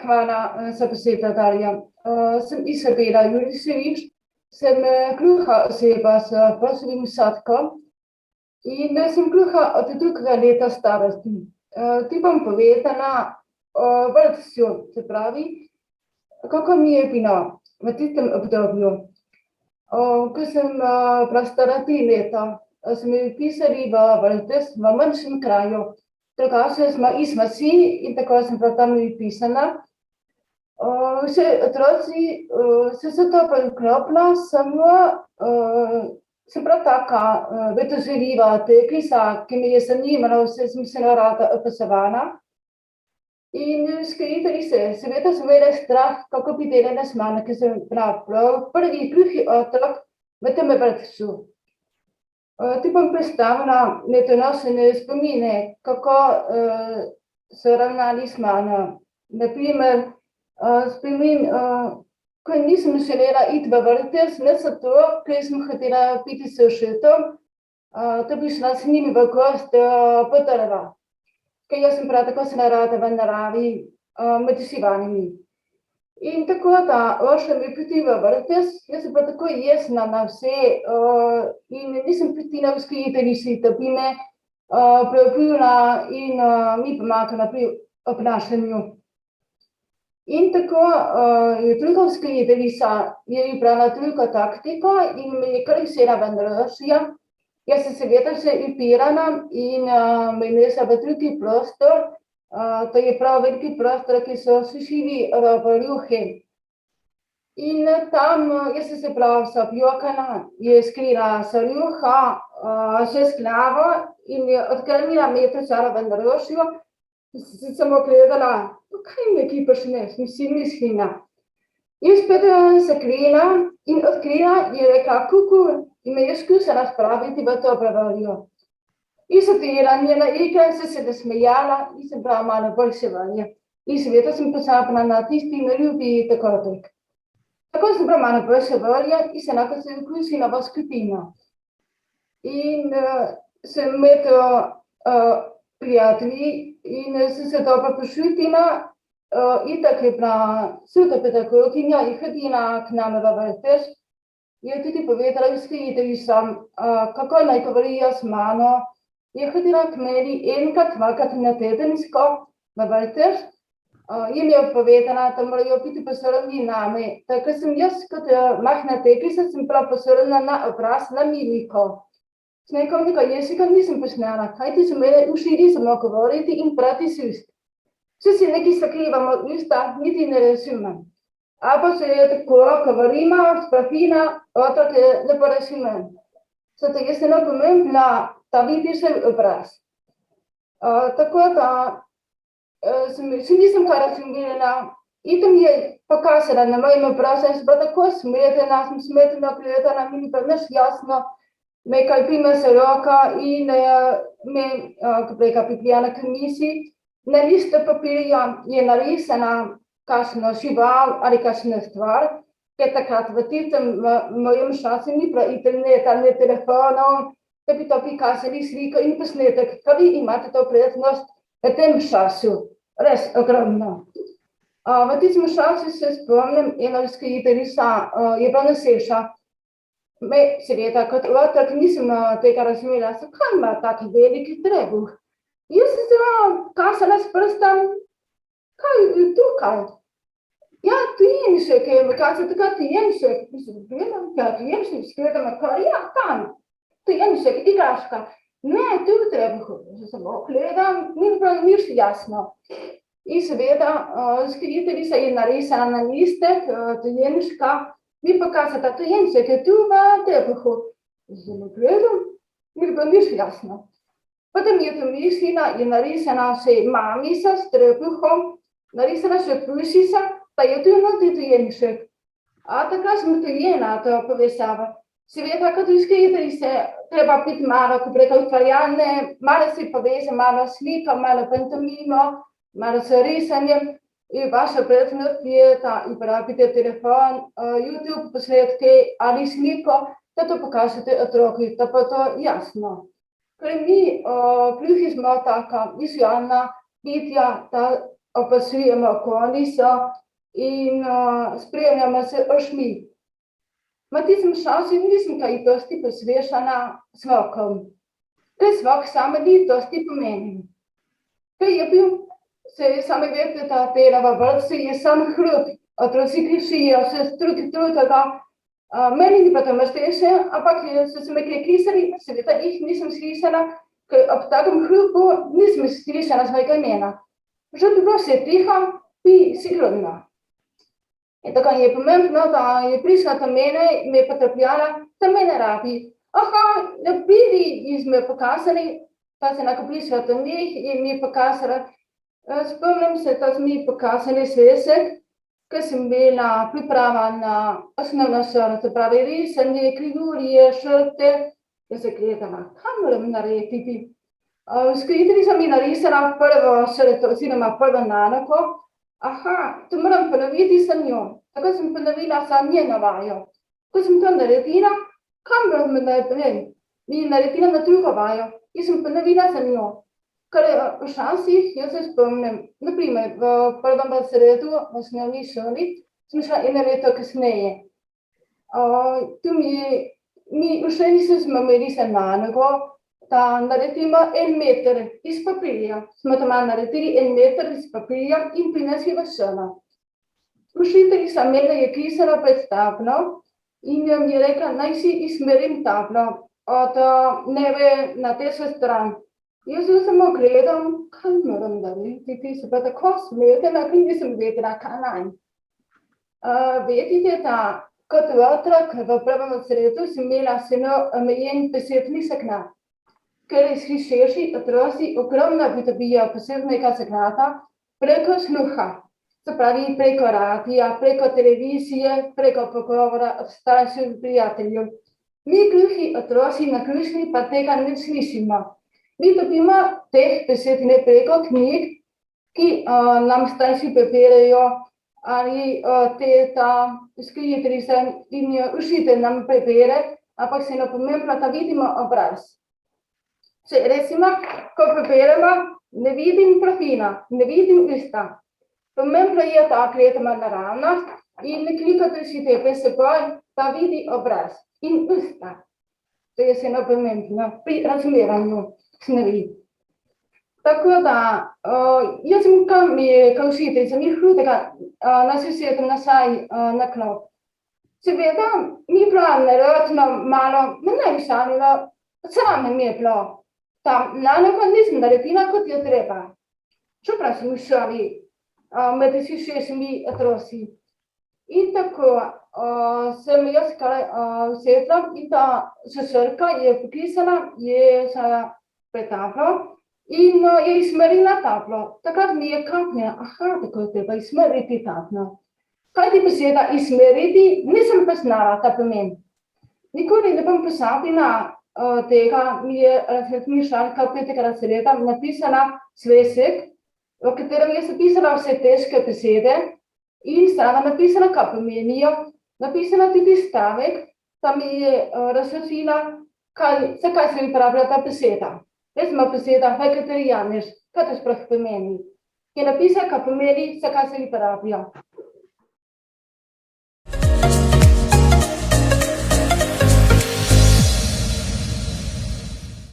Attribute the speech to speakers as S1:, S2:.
S1: Hvala za besedo, Darja. Sem Izabela Juriševič, sem gluha oseba s pasivnim sadkom in sem gluha od 2. leta starosti. Ti bom povedala o vrtcu, se pravi, kako mi je bilo v tistem obdobju. Ko sem bila stara 3 leta, so me vpisali v vrtec v manjšem kraju. Drugače smo iz vasi in tako sem bila tam vpisana. Vsi otroci so se to priklopila, samo sem bila taka vedoželjiva teklica, ki me je zanimala, vse sem se rada opazovala. In vzgojiteljice seveda so imele strah, kako bi delala z mano, ker sem bila prav prvi gluhi otrok v tem vrtcu. Ti bom predstavila nedonosne spomine, kako so ravnali z mano. Naprimer, spomin, ko nisem želela iti v vrtec, ne zato, ker sem hotela piti s očetom, da bi šla z njimi v gost po drva. Ker jaz sem prav tako se rada v naravi med živalmi. In tako da odšla mi priti v vrtec, jaz sem bila tako jezna na vse in nisem pustila vzgojiteljici, da bi me preobljubila in mi pomagala pri obnašanju. In tako je druga vzgojiteljica je izbrala drugo taktiko in me je kar vzela v naročje. Jaz sem seveda se upirala in me nesla v drugi prostor. To je prav veliki prostor, ki so sušili rjuhe. In tam jaz sem se prav zapjokala, je skrila se rjuha, še s glavo in je odklenila metrčara v naročju. Sem samo gledala, kaj me ti počneš, sem si mislila. In spet se krila in odkrila je rekla kuku in me je skušala spraviti v to prevaljo. In so delala njena igra in so se nasmejala in sem bila malo bolj sevanja. In seveda sem pozabila na tisti neljubi dogodek. Tako sem bila malo bolj sevanja in se lahko se vključila v skupino. In sem med prijatelji in sem se dobro počutila. Itak je bila sudopedagoginja in hodila k nam v vrtec. Je tudi povedala vzgojiteljicam, kako naj govorijo z mano. Je hodila k meni enkrat, dvakrat na tedensko v vrtec. Jim je povedala, da morajo biti pozorni name. Tako sem jaz kot majhna teklica sem bila pozorna na obraz, na mimiko. Znakovnega jezika nisem poznala, kajti so imele uši samo govoriti in prati z ust. Če si nekaj sakrivamo usta, niti ne razumem. Ampak če je tako govorimo, spafina, otrok ne porazumem. Zato je zelo pomembno, da vidiš obraz. Tako da se nisem kar razumela. In to mi je pokazala na mojem obrazu, in sem bila tako smetena, sem smeteno gledala, mi ni pa nič jasno, me kaj prime za roka in me, kako bi priprijala k mizi. Na listu papirja je narisana kakšna žival ali kakšna stvar, ker takrat v tistem mojem času ni bilo interneta, ne telefonov, da bi to prikazali sliko in posnetek. Kaj vi imate to prednost v tem času? Res ogromno. V tistem času se spomnim, ena vzgojiteljica je bila noseča. Seveda, kot otrok nisem tega razumela, zakaj ima tak veliki trebuh. Jaz sem se kazala s prstom, kaj je tukaj? Ja, tujemšek, kaže tako tujemšek. Mislim, gledam, ja, tujemšek, gledam, kar ja, tam. Tujemšek, igraška. Ne, tu v trebuhu. Samo gledam, ni bilo nič jasno. In seveda, vzgojiteljica je narisala na listek tujemška, mi pokazala, tujemšek je tu v trebuhu. Samo gledam, ni bilo nič jasno. Potem je to mislila, je narisana še mamica s trebuhom, narisana še pušica, pa je tu noti tujemšek. A takrat smo tujena to povezava. Seveda, kot vzgojiteljice, treba biti malo, ko preko ustvarjalne, malo si poveze, malo sliko, malo pantomimo, malo s risanjem. In vaša prednost je, da uporabite telefon, YouTube posnetke ali sliko, da to pokažete otroku, da bo to jasno. Ker mi gluhi smo taka vizualna bitja, da opazujemo okolico in spremljamo se očmi. V tistem času nisem kaj dosti posvečena zvokom. Ker zvok same ni dosti pomeni. Ker je bil, se sami veste, da dela v vrtcu je sam hrup, otroci kričijo, se drugega. Meni ni pa to mrzteče, ampak so se me kaj klisali, seveda jih nisem slišala, ker ob takem hrupu nisem slišala svojega imena. Že bi bilo vse tiho, bi sigurno. In tako je pomembno, da je prišla do mene, me je potrpljala, da me ne rabi. Aha, pridi, smo pokazali, da se lahko prišla do njih in mi je pokazala. Spomnim se, da smo mi pokazali svesek, ker sem bila priprava na osnovno šolo, se pravi risanje, krivulje, šrte, jaz se gledala, kaj moram narediti. Skritelji so mi narisala prvo šrto, oziroma prvo nalogo. Aha, to moram ponoviti za njo. Tako sem ponovila za njeno vajo. Ko sem to naredila, kam moram naprej? Mi je naredila na drugo vajo in sem ponovila za njo. Ker včasih, jaz se spomnim, naprimer v prvem razredu v osnovni šoli, sem šla 1 leto kasneje. Tu mi še nismo imeli za nalogo, da naredimo 1 meter iz papirja. Smo doma naredili 1 meter iz papirja in prinesli v šolo. Učiteljica mene je klicala pred tablo in mi je rekla, naj si izmerim tablo od nebe na desno stran. Jaz se samo gledam, kaj moram narediti, se pa tako smetena, ker nisem vedela, kaj naj. Vedite, da kot otrok v prvem razredu sem imela zelo omejen besedni zaklad, ker slišeči otroci ogromno pridobijo posebnega zaklada preko sluha, se pravi preko radija, preko televizije, preko pogovora od staršev in prijateljev. Mi gluhi otroci na glušni pa tega ne slišimo. Mi dobimo teh besedine preko knjig, ki nam starši preberejo, ali teta, skriteljica in učitelj nam prebere, ampak se nam pomembno, da vidimo obraz. Če recimo, ko preberemo, ne vidim profila, ne vidim usta. Pomembno je, da gledamo naravnost in nekliko držite pred seboj, da vidi obraz in usta. To je zelo pomembno pri razumevanju snovi. Tako da, jaz sem kot učiteljica, mi hrudega nas usedem nazaj na klop. Seveda, mi je bilo nerodno, malo, ne bi šalilo, sramno mi je bilo. Tam nalogo nisem naredila, kot je treba. Čeprav sem v šoli med širšimi otroci. In tako sem jaz usedla in ta sošolka je poklicala, je pred tablo in je izmerila tablo. Takrat mi je kapnila, aha, tako je treba izmeriti tablo. Kaj ti beseda izmeriti, nisem poznala ta pomen. Nikoli ne bom pozabila tega, mi je razmišljalka 5. razreda napisala svesek, v katerem je zapisala vse težke besede in sama napisala, kaj pomenijo, napisala tudi stavek, da mi je razložila, zakaj se uporablja ta beseda. Recimo beseda vegetarijanec, kaj to sploh pomeni. Je napisala, kaj pomeni, zakaj se uporablja.